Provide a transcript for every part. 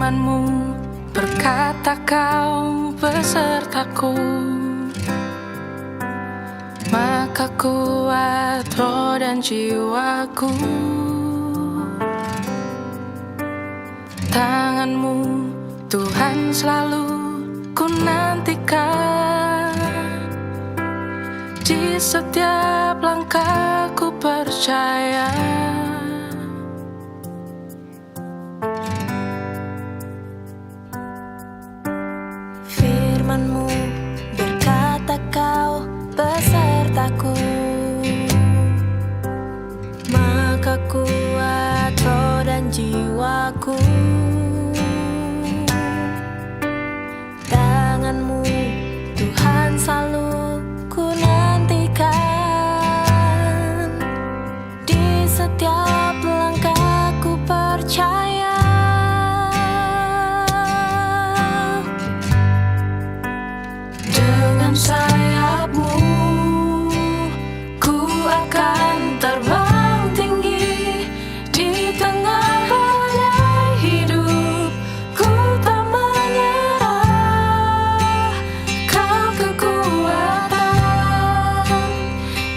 Firman-Mu berkata Kau besertaku, maka kuat roh dan jiwaku. Tangan-Mu Tuhan selalu ku nantikan, di setiap langkah ku percaya. Firman-Mu berkata Kau besertaku, maka kuat roh dan jiwaku. Tangan-Mu Tuhan selalu ku nantikan, di setiap langkah ku percaya. Dengan sayap-Mu ku akan terbang tinggi, di tengah badai hidup ku tak menyerah. Kau kekuatan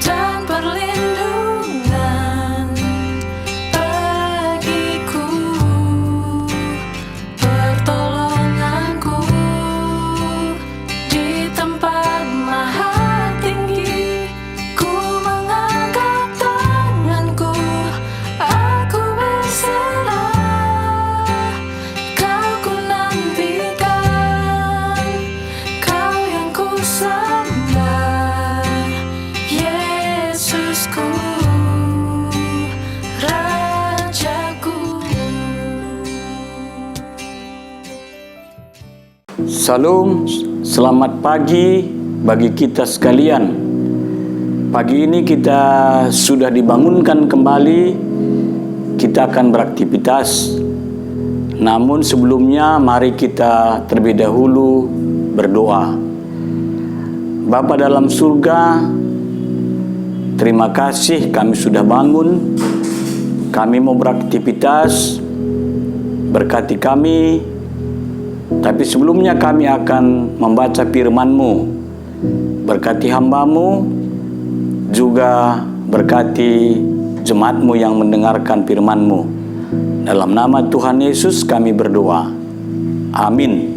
dan perlindungan bagiku, pertolonganku di tempat maha tinggi. Ku mengangkat tanganku, aku berserah. Kau ku nantikan, Kau yang ku sembah, Yesusku, Rajaku. Salam, selamat pagi bagi kita sekalian. Pagi ini kita sudah dibangunkan kembali, kita akan beraktivitas. Namun sebelumnya mari kita terlebih dahulu berdoa. Bapa dalam surga, terima kasih kami sudah bangun. Kami mau beraktivitas, berkati kami. Tapi sebelumnya kami akan membaca firman-Mu. Berkati hamba-Mu, juga berkati jemaat-Mu yang mendengarkan firman-Mu. Dalam nama Tuhan Yesus kami berdoa. Amin.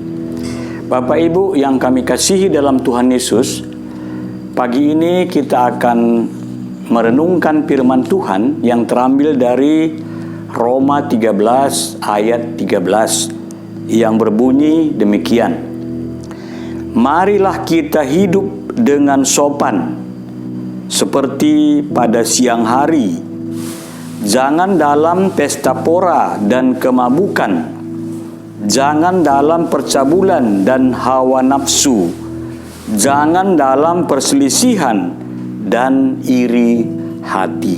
Bapak Ibu yang kami kasihi dalam Tuhan Yesus, pagi ini kita akan merenungkan firman Tuhan yang terambil dari Roma 13 ayat 13. Yang berbunyi demikian: marilah kita hidup dengan sopan seperti pada siang hari, jangan dalam pesta pora dan kemabukan, jangan dalam percabulan dan hawa nafsu, jangan dalam perselisihan dan iri hati.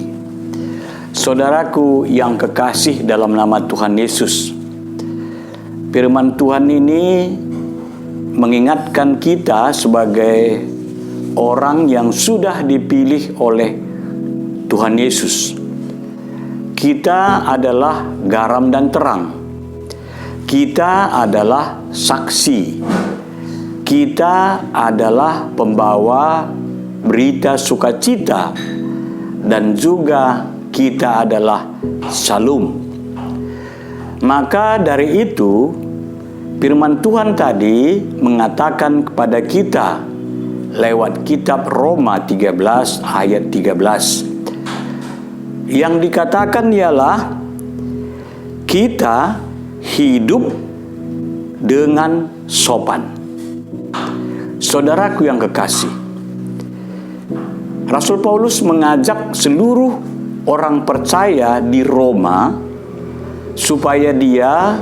Saudaraku yang kekasih dalam nama Tuhan Yesus, firman Tuhan ini mengingatkan kita sebagai orang yang sudah dipilih oleh Tuhan Yesus. Kita adalah garam dan terang. Kita adalah saksi. Kita adalah pembawa berita sukacita, dan juga kita adalah shalom. Maka dari itu, firman Tuhan tadi mengatakan kepada kita lewat kitab Roma 13 ayat 13. Yang dikatakan ialah kita hidup dengan sopan. Saudaraku yang kekasih, Rasul Paulus mengajak seluruh orang percaya di Roma supaya dia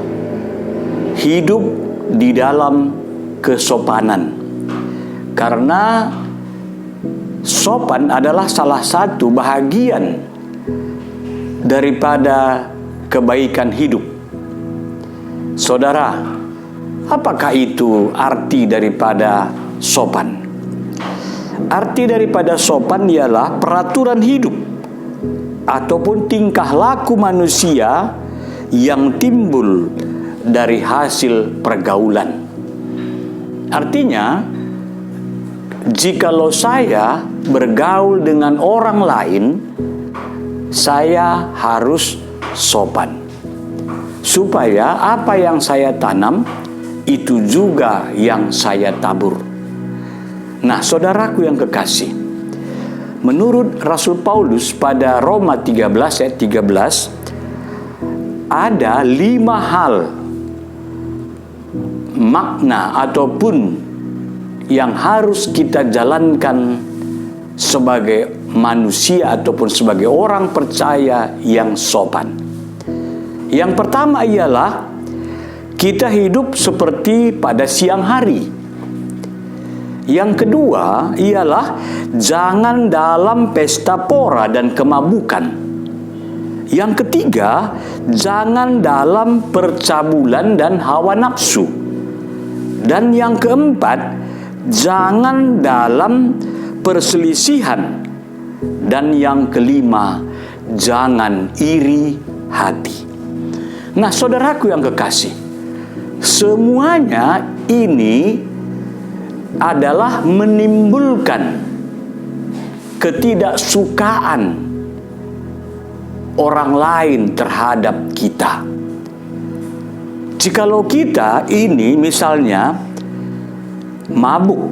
hidup di dalam kesopanan. Karena sopan adalah salah satu bahagian daripada kebaikan hidup. Saudara, apakah itu arti daripada sopan? Arti daripada sopan ialah peraturan hidup ataupun tingkah laku manusia yang timbul dari hasil pergaulan. Artinya, jikalau saya bergaul dengan orang lain, saya harus sopan, supaya apa yang saya tanam itu juga yang saya tabur. Nah, saudaraku yang kekasih, menurut Rasul Paulus pada Roma 13 ayat 13, ada 5 hal makna ataupun yang harus kita jalankan sebagai manusia ataupun sebagai orang percaya yang sopan. Yang pertama ialah kita hidup seperti pada siang hari. Yang kedua ialah jangan dalam pesta pora dan kemabukan. Yang ketiga, jangan dalam percabulan dan hawa nafsu. Dan yang keempat, jangan dalam perselisihan. Dan yang kelima, jangan iri hati. Nah, saudaraku yang kekasih, semuanya ini adalah menimbulkan ketidaksukaan orang lain terhadap kita. Jikalau kita ini misalnya mabuk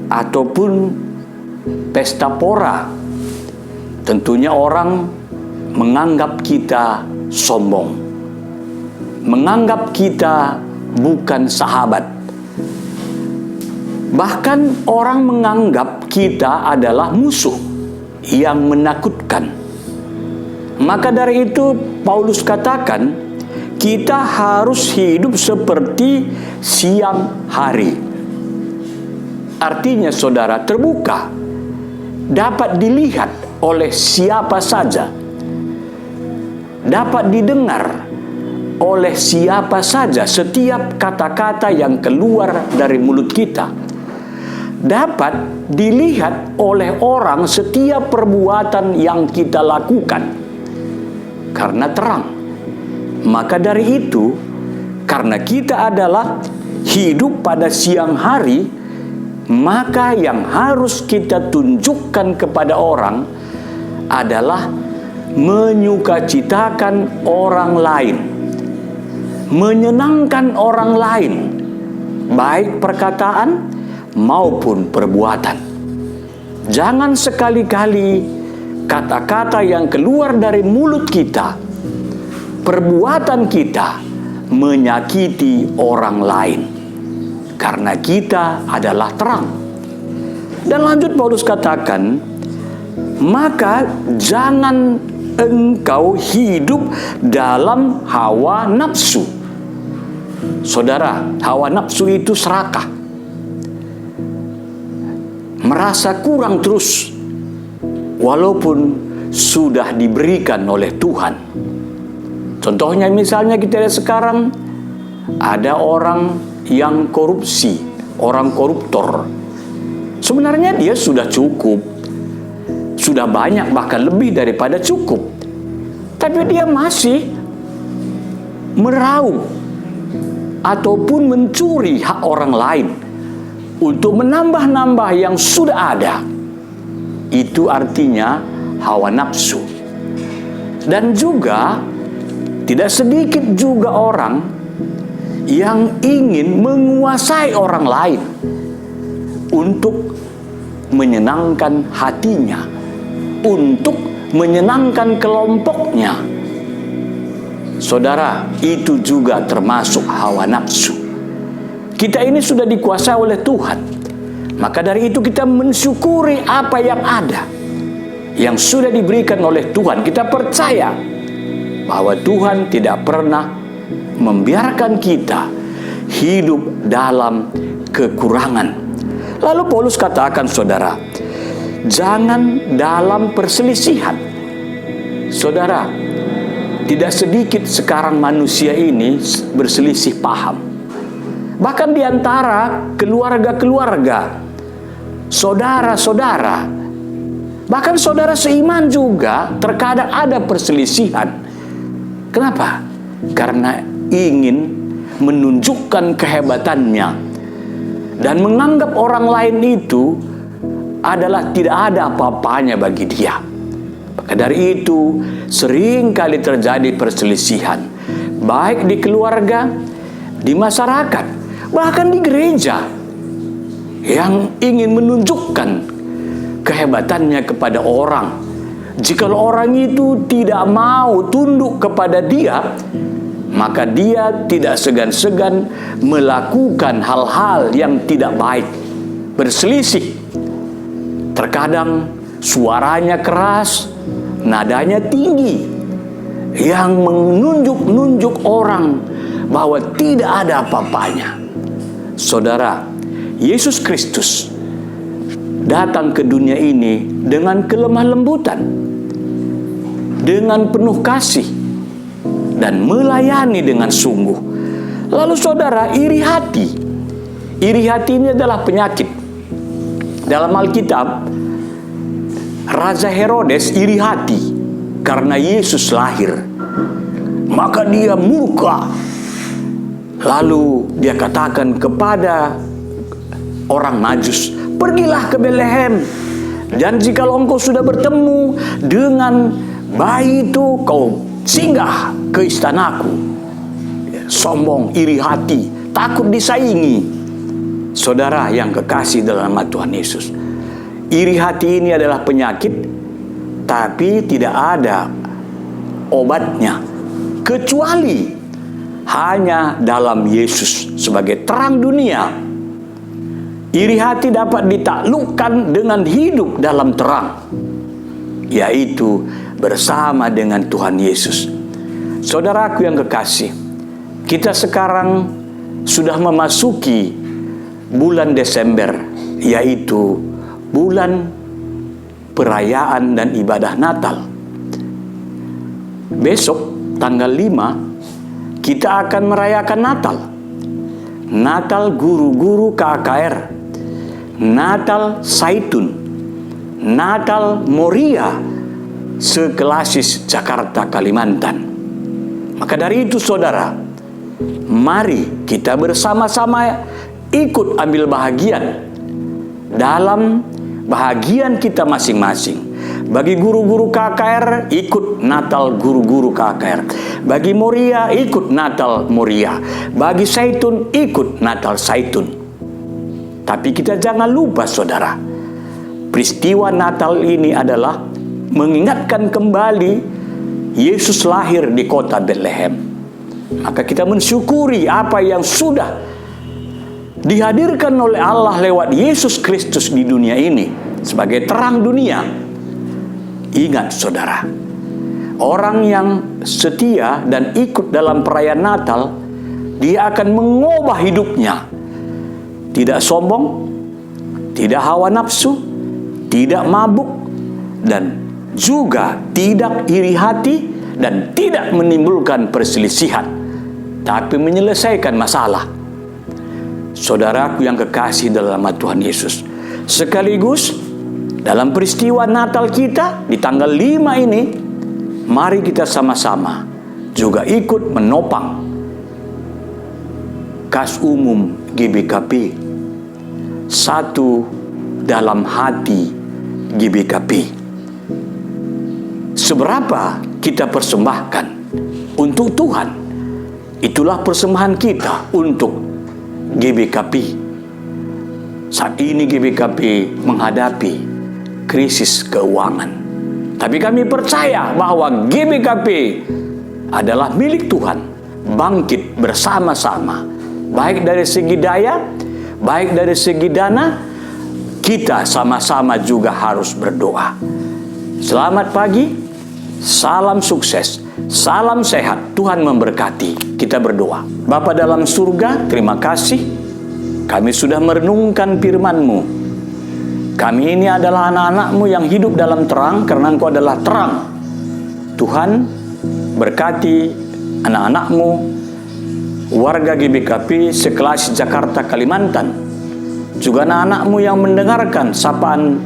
ataupun pesta pora, tentunya orang menganggap kita sombong, menganggap kita bukan sahabat. Bahkan orang menganggap kita adalah musuh yang menakutkan. Maka dari itu Paulus katakan, kita harus hidup seperti siang hari. Artinya saudara, terbuka, dapat dilihat oleh siapa saja, dapat didengar oleh siapa saja. Setiap kata-kata yang keluar dari mulut kita dapat dilihat oleh orang, setiap perbuatan yang kita lakukan, karena terang. Maka dari itu, karena kita adalah hidup pada siang hari, maka yang harus kita tunjukkan kepada orang adalah menyukacitakan orang lain, menyenangkan orang lain, baik perkataan maupun perbuatan. Jangan sekali-kali kata-kata yang keluar dari mulut kita, perbuatan kita menyakiti orang lain, karena kita adalah terang. Dan lanjut Paulus katakan, maka jangan engkau hidup dalam hawa nafsu. Saudara, hawa nafsu itu serakah, merasa kurang terus walaupun sudah diberikan oleh Tuhan. Contohnya misalnya kita lihat sekarang ada orang yang korupsi, orang koruptor. Sebenarnya dia sudah cukup, sudah banyak, bahkan lebih daripada cukup. Tapi dia masih meraup ataupun mencuri hak orang lain untuk menambah-nambah yang sudah ada. Itu artinya hawa nafsu. Dan juga tidak sedikit juga orang yang ingin menguasai orang lain untuk menyenangkan hatinya, untuk menyenangkan kelompoknya. Saudara, itu juga termasuk hawa nafsu. Kita ini sudah dikuasai oleh Tuhan. Maka dari itu kita mensyukuri apa yang ada, yang sudah diberikan oleh Tuhan. Kita percaya bahwa Tuhan tidak pernah membiarkan kita hidup dalam kekurangan. Lalu Paulus katakan, saudara, jangan dalam perselisihan. Saudara, tidak sedikit sekarang manusia ini berselisih paham. Bahkan di antara keluarga-keluarga, saudara-saudara, bahkan saudara seiman juga terkadang ada perselisihan. Kenapa? Karena ingin menunjukkan kehebatannya dan menganggap orang lain itu adalah tidak ada apa-apanya bagi dia. Maka dari itu sering kali terjadi perselisihan, baik di keluarga, di masyarakat, bahkan di gereja, yang ingin menunjukkan kehebatannya kepada orang. Jika orang itu tidak mau tunduk kepada dia, maka dia tidak segan-segan melakukan hal-hal yang tidak baik, berselisih. Terkadang suaranya keras, nadanya tinggi, yang menunjuk-nunjuk orang bahwa tidak ada apa-apanya. Saudara, Yesus Kristus datang ke dunia ini dengan kelemah lembutan, dengan penuh kasih, dan melayani dengan sungguh. Lalu saudara, iri hati. Iri hati ini adalah penyakit. Dalam Alkitab, Raja Herodes iri hati karena Yesus lahir. Maka dia murka. Lalu dia katakan kepada orang Majus, pergilah ke Betlehem, dan jika engkau sudah bertemu dengan bayi itu, kau singgah ke istanaku. Sombong, iri hati, takut disaingi. Saudara yang kekasih dalam nama Tuhan Yesus, iri hati ini adalah penyakit, tapi tidak ada obatnya kecuali hanya dalam Yesus sebagai terang dunia. Iri hati dapat ditaklukkan dengan hidup dalam terang, yaitu bersama dengan Tuhan Yesus. Saudaraku yang kekasih, kita sekarang sudah memasuki bulan Desember, yaitu bulan perayaan dan ibadah Natal. Besok tanggal 5 kita akan merayakan Natal. Natal guru-guru KKR, Natal Zaitun, Natal Moria seklasis Jakarta, Kalimantan. Maka dari itu saudara, mari kita bersama-sama ikut ambil bahagian dalam bahagian kita masing-masing. Bagi guru-guru KKR, ikut Natal guru-guru KKR. Bagi Moria, ikut Natal Moria. Bagi Zaitun, ikut Natal Zaitun. Tapi kita jangan lupa saudara, peristiwa Natal ini adalah mengingatkan kembali Yesus lahir di kota Betlehem. Maka kita mensyukuri apa yang sudah dihadirkan oleh Allah lewat Yesus Kristus di dunia ini sebagai terang dunia. Ingat saudara, orang yang setia dan ikut dalam perayaan Natal, dia akan mengubah hidupnya. Tidak sombong, tidak hawa nafsu, tidak mabuk, dan juga tidak iri hati, dan tidak menimbulkan perselisihan, tapi menyelesaikan masalah. Saudaraku yang kekasih dalam nama Tuhan Yesus, sekaligus dalam peristiwa Natal kita di tanggal 5 ini, mari kita sama-sama juga ikut menopang kas umum GBKP, satu dalam hati GBKP. Seberapa kita persembahkan untuk Tuhan, itulah persembahan kita untuk GBKP. Saat ini GBKP menghadapi krisis keuangan, tapi kami percaya bahwa GBKP adalah milik Tuhan, bangkit bersama-sama, baik dari segi daya, baik dari segi dana. Kita sama-sama juga harus berdoa. Selamat pagi, salam sukses, salam sehat, Tuhan memberkati. Kita berdoa. Bapa dalam surga, terima kasih kami sudah merenungkan firman-Mu. Kami ini adalah anak-anak-Mu yang hidup dalam terang karena Engkau adalah terang. Tuhan, berkati anak-anak-Mu, warga GBKP sekelas Jakarta, Kalimantan, juga anak-anak-Mu yang mendengarkan sapaan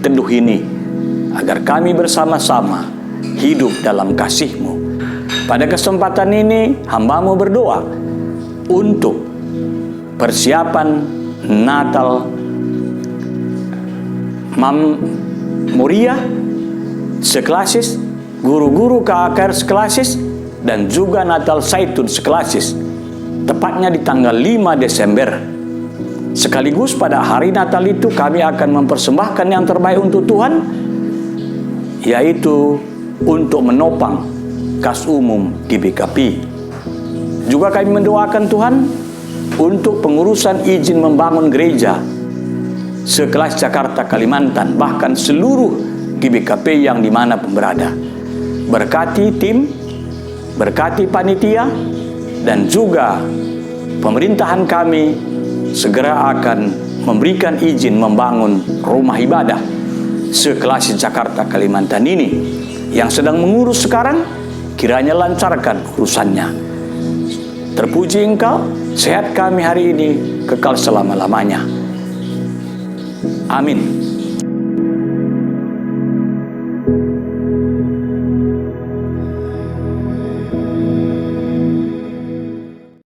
teduh ini, agar kami bersama-sama hidup dalam kasih-Mu. Pada kesempatan ini hamba-Mu berdoa untuk persiapan Natal Mam Moria sekelasis, guru-guru KKR sekelasis, dan juga Natal Zaitun sekelasis, tepatnya di tanggal 5 Desember. Sekaligus pada hari Natal itu kami akan mempersembahkan yang terbaik untuk Tuhan, yaitu untuk menopang kas umum GBKP. Juga kami mendoakan Tuhan untuk pengurusan izin membangun gereja sekelas Jakarta, Kalimantan, bahkan seluruh GBKP yang dimanapun berada. Berkati tim, berkati panitia, dan juga pemerintahan kami segera akan memberikan izin membangun rumah ibadah sekelas Jakarta, Kalimantan ini. Yang sedang mengurus sekarang, kiranya lancarkan urusannya. Terpuji Engkau, sehat kami hari ini, kekal selama-lamanya. Amin.